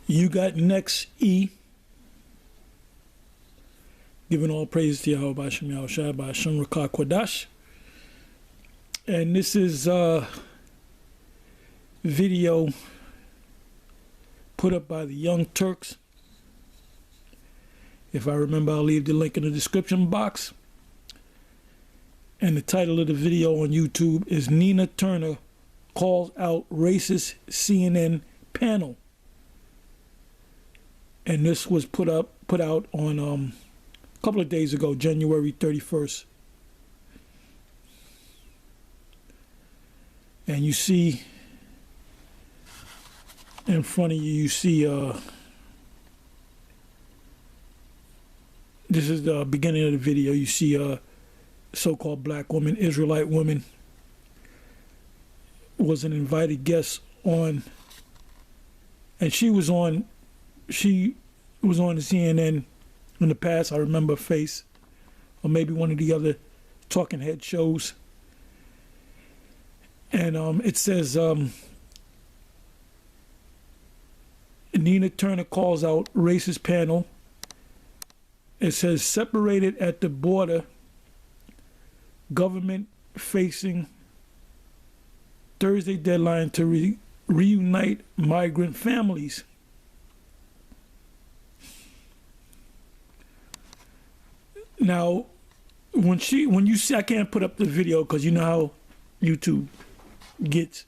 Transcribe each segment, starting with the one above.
You got next E. Giving all praise to Yahweh B'Shem Yahushua B'Shem Rakah Kodash. And this is a video put up by the Young Turks. If I remember, I'll leave the link in the description box. And the title of the video on YouTube is Nina Turner Calls Out Racist CNN Panel. And this was put out on a couple of days ago, January 31st. And you see in front of you, you see this is the beginning of the video. You see a so-called black woman, Israelite woman, was an invited guest on, and she was on the CNN in the past. I remember her face, or maybe one of the other talking head shows. And it says, Nina Turner calls out racist panel. It says, separated at the border, government facing Thursday deadline to reunite migrant families. Now, when you see, I can't put up the video because you know how YouTube gets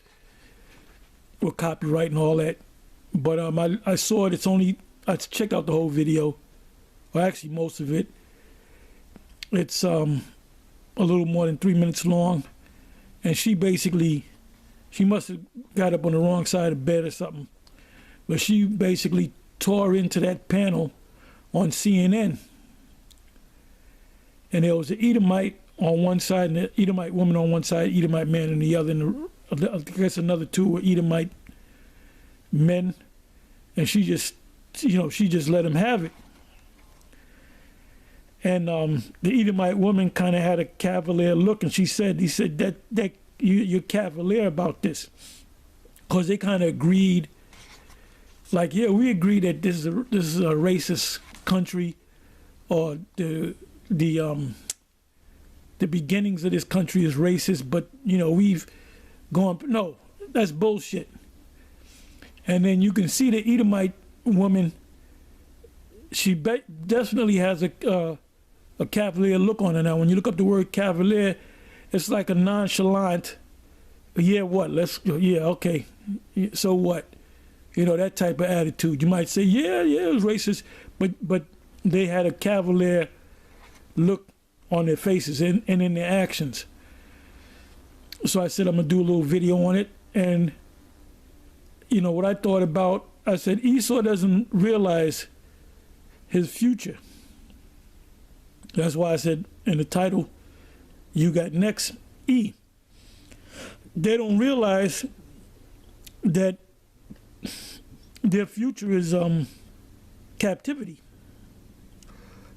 with copyright and all that. But I saw it. I checked out the whole video, or actually most of it. It's a little more than 3 minutes long, and she must have got up on the wrong side of bed or something, but she basically tore into that panel on CNN. And there was an Edomite on one side, and an Edomite woman on one side, Edomite man on the other, and I guess another two were Edomite men, and she just let him have it. And the Edomite woman kind of had a cavalier look, and he said that you're cavalier about this, because they kind of agreed, like, yeah, we agree that this is a racist country, or the beginnings of this country is racist, but we've gone, no, that's bullshit. And then you can see the Edomite woman, she definitely has a cavalier look on her. Now when you look up the word cavalier, it's like a nonchalant, yeah, what, yeah, okay, so what, that type of attitude. You might say, yeah, it was racist, but they had a cavalier look on their faces and in their actions. So I said I'm gonna do a little video on it. And what I thought about, I said Esau doesn't realize his future. That's why I said in the title, you got next E. They don't realize that their future is captivity,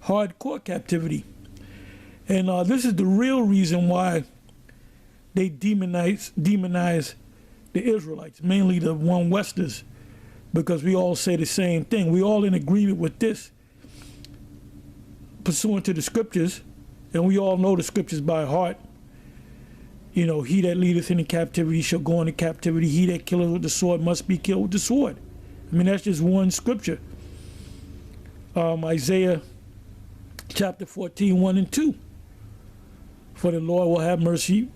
hardcore captivity. And this is the real reason why they demonize the Israelites, mainly the one Westers, because we all say the same thing. We all in agreement with this, pursuant to the scriptures, and we all know the scriptures by heart. He that leadeth into captivity shall go into captivity. He that killeth with the sword must be killed with the sword. I mean, that's just one scripture. Isaiah chapter 14, 1 and 2. For the Lord will have mercy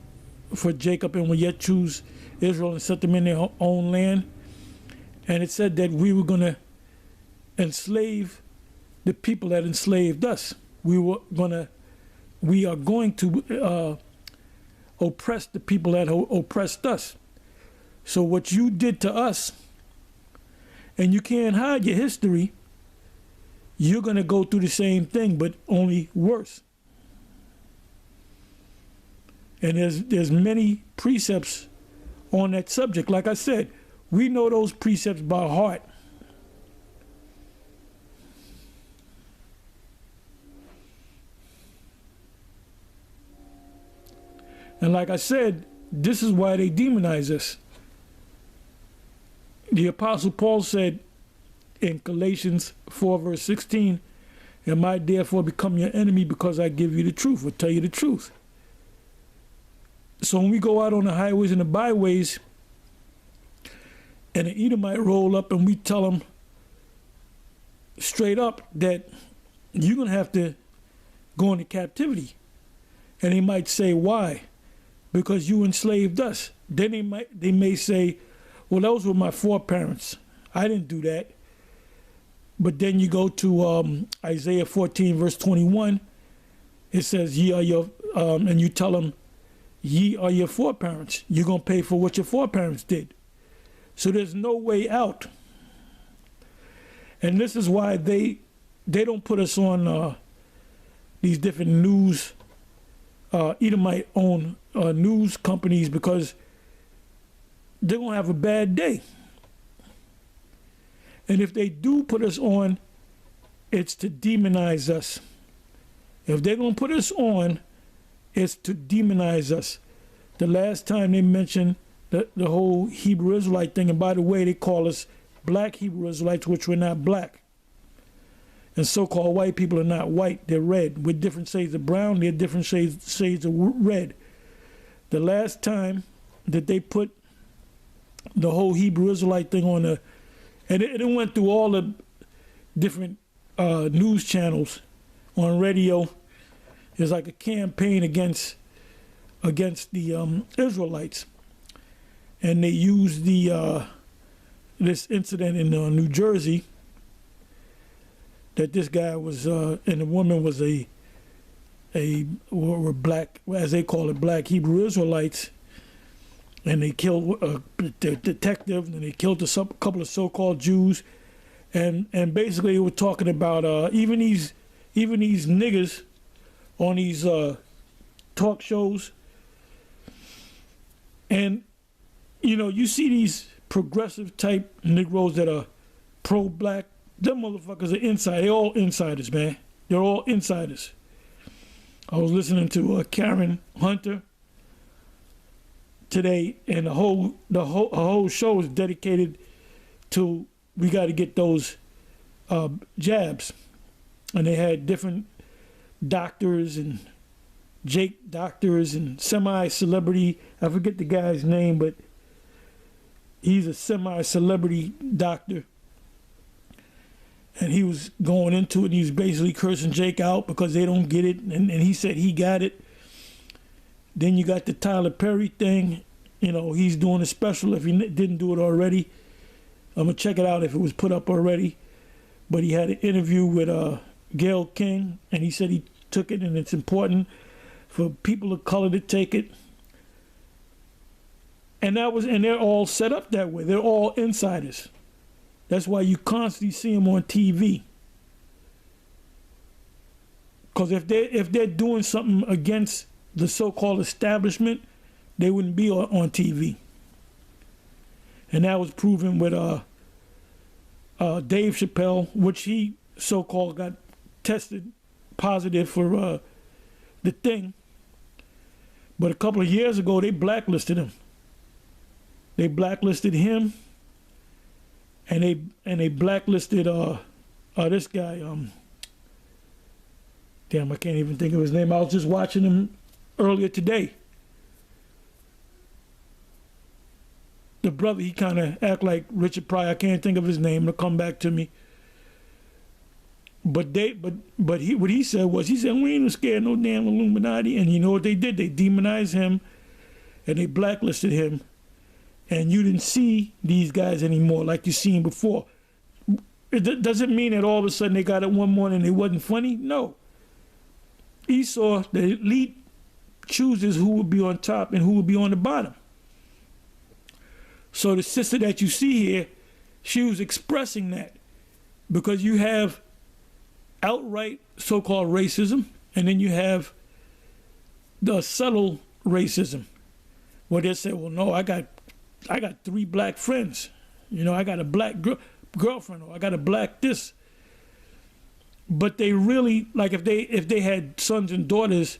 for Jacob and will yet choose Israel and set them in their own land. And it said that we were going to enslave the people that enslaved us. We are going to oppress the people that oppressed us. So what you did to us, and you can't hide your history, you're going to go through the same thing, but only worse. And there's many precepts on that subject. Like I said, we know those precepts by heart. And like I said, this is why they demonize us. The Apostle Paul said in Galatians 4 verse 16, am I therefore become your enemy because I give you the truth or tell you the truth? So when we go out on the highways and the byways and an Edomite roll up and we tell them straight up that you're going to have to go into captivity. And they might say, why? Because you enslaved us. Then they may say, well, those were my foreparents. I didn't do that. But then you go to Isaiah 14, verse 21. It says, ye are your, and you tell them, ye are your foreparents. You're going to pay for what your foreparents did. So there's no way out. And this is why they don't put us on these different news, Edomite-owned news companies, because they're going to have a bad day. And if they do put us on, it's to demonize us. If they're going to put us on, it's to demonize us. The last time they mentioned the whole Hebrew Israelite thing, and by the way, they call us black Hebrew Israelites, which we're not black. And so-called white people are not white, they're red. With different shades of brown, they're different shades of red. The last time that they put the whole Hebrew Israelite thing on and it went through all the different news channels on radio. It's like a campaign against the Israelites. And they used this incident in New Jersey, that this guy was, and the woman was were black, as they call it, black Hebrew Israelites, and they killed the detective, and they killed a couple of so-called Jews, and basically they were talking about even these niggas on these talk shows, and you see these progressive type Negroes that are pro-black. Them motherfuckers are inside. They're all insiders, man. They're all insiders. I was listening to Karen Hunter today, and the whole show is dedicated to, we got to get those jabs. And they had different doctors and Jake doctors and semi-celebrity. I forget the guy's name, but he's a semi-celebrity doctor. And he was going into it, and he was basically cursing Jake out because they don't get it. And he said he got it. Then you got the Tyler Perry thing. He's doing a special if he didn't do it already. I'm going to check it out if it was put up already. But he had an interview with Gayle King, and he said he took it, and it's important for people of color to take it. And they're all set up that way. They're all insiders. That's why you constantly see them on TV. Because if they're doing something against the so-called establishment, they wouldn't be on TV. And that was proven with Dave Chappelle, which he so-called got tested positive for the thing. But a couple of years ago, they blacklisted him. They blacklisted him. And they blacklisted this guy. Damn, I can't even think of his name. I was just watching him earlier today. The brother, he kind of act like Richard Pryor. I can't think of his name. It'll come back to me. But what he said was, he said, we ain't scared no damn Illuminati. And you know what they did? They demonized him, and they blacklisted him. And you didn't see these guys anymore like you seen before. It doesn't mean that all of a sudden they got it one morning and it wasn't funny. No. Esau, the elite, chooses who will be on top and who will be on the bottom. So the sister that you see here, she was expressing that, because you have outright so-called racism, and then you have the subtle racism, where they say, well, no, I got 3 black friends. I got a black girlfriend, or I got a black this. But they really, like, if they had sons and daughters,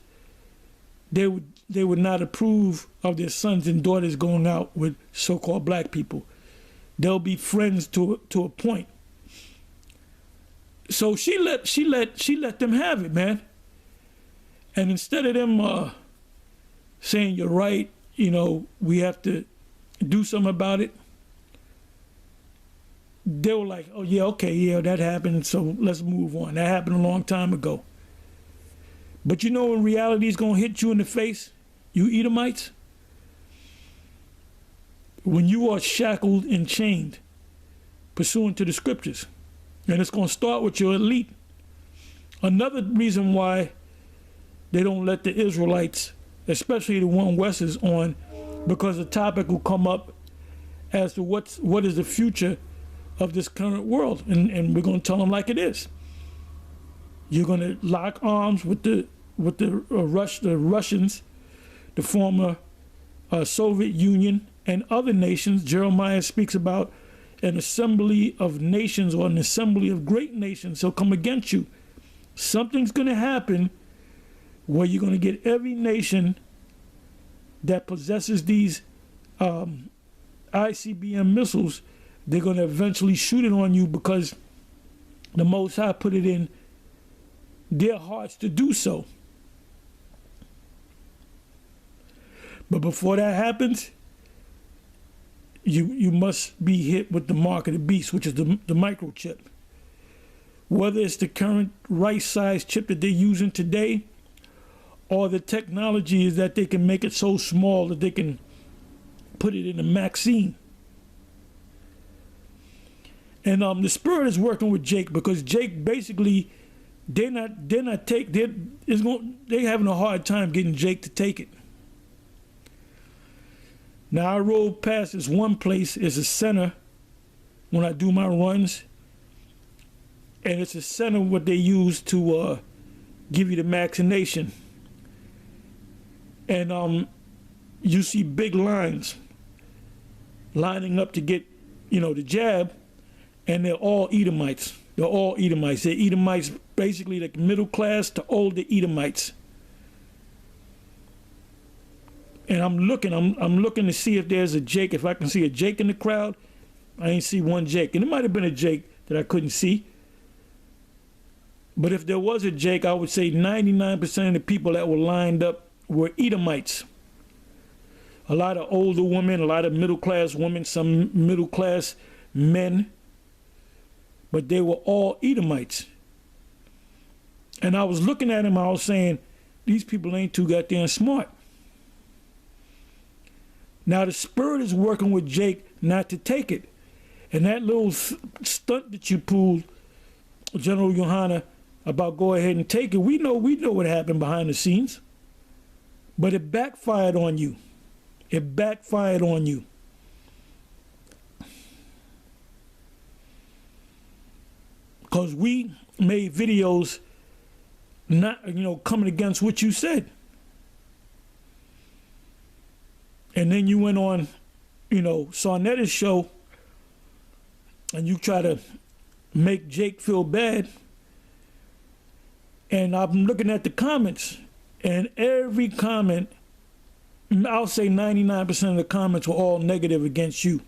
they would not approve of their sons and daughters going out with so-called black people. They'll be friends to a point. So she let them have it, man. And instead of them saying you're right, we have to do something about it, they were like, oh yeah, okay, yeah, that happened, so let's move on. That happened a long time ago. But when reality is gonna hit you in the face, you Edomites, when you are shackled and chained, pursuant to the scriptures, and it's gonna start with your elite. Another reason why they don't let the Israelites, especially the one Westers, on, because the topic will come up as to what is the future of this current world, and we're going to tell them like it is. You're going to lock arms with the Russians, the former Soviet Union, and other nations. Jeremiah speaks about an assembly of nations, or an assembly of great nations. He'll come against you. Something's going to happen where you're going to get every nation that possesses these ICBM missiles. They're going to eventually shoot it on you, because the Most High put it in their hearts to do so. But before that happens, you must be hit with the mark of the beast, which is the microchip. Whether it's the current right-sized chip that they're using today, or the technology is that they can make it so small that they can put it in a Maxine. And the Spirit is working with Jake, because Jake basically, they're having a hard time getting Jake to take it. Now I rode past this one place, it's a center when I do my runs, and it's a center what they use to give you the vaccination. And you see big lines lining up to get, the jab. And they're all Edomites. They're Edomites, basically like middle class to older Edomites. And I'm looking to see if there's a Jake, if I can see a Jake in the crowd. I ain't see one Jake. And it might have been a Jake that I couldn't see. But if there was a Jake, I would say 99% of the people that were lined up were Edomites. A lot of older women, a lot of middle class women, some middle class men. But they were all Edomites. And I was looking at him, I was saying, these people ain't too goddamn smart. Now the Spirit is working with Jake not to take it. And that little stunt that you pulled, General Yohana, about go ahead and take it, we know what happened behind the scenes. But it backfired on you. It backfired on you. Because we made videos not, coming against what you said. And then you went on, Sarnetta's show, and you try to make Jake feel bad. And I'm looking at the comments, and every comment, I'll say 99% of the comments were all negative against you.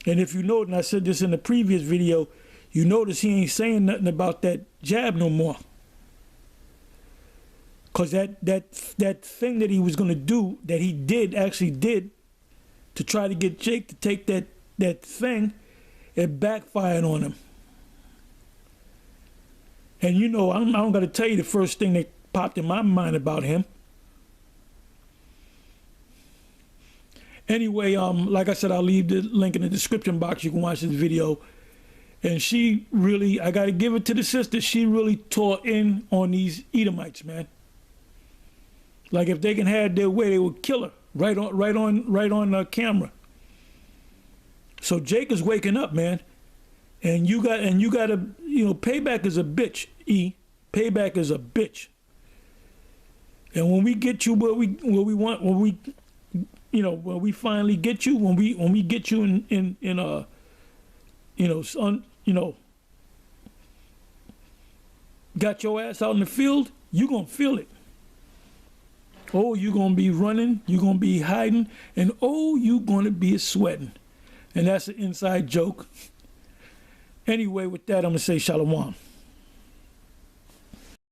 And if you note, and I said this in the previous video, you notice he ain't saying nothing about that jab no more. Because that thing that he was going to do, that he actually did, to try to get Jake to take that thing, it backfired on him. And I don't got to tell you the first thing that popped in my mind about him. Anyway, like I said, I'll leave the link in the description box. You can watch this video. And she really, I got to give it to the sister, she really tore in on these Edomites, man. Like if they can have their way, they would kill her right on camera. So Jake is waking up, man. And you got to, payback is a bitch, E. Payback is a bitch. And when we get you where we want, when we finally get you, when we get you got your ass out in the field, you gonna feel it. Oh, you gonna be running, you gonna be hiding, and oh, you gonna be sweating. And that's an inside joke. Anyway, with that, I'm going to say shalom.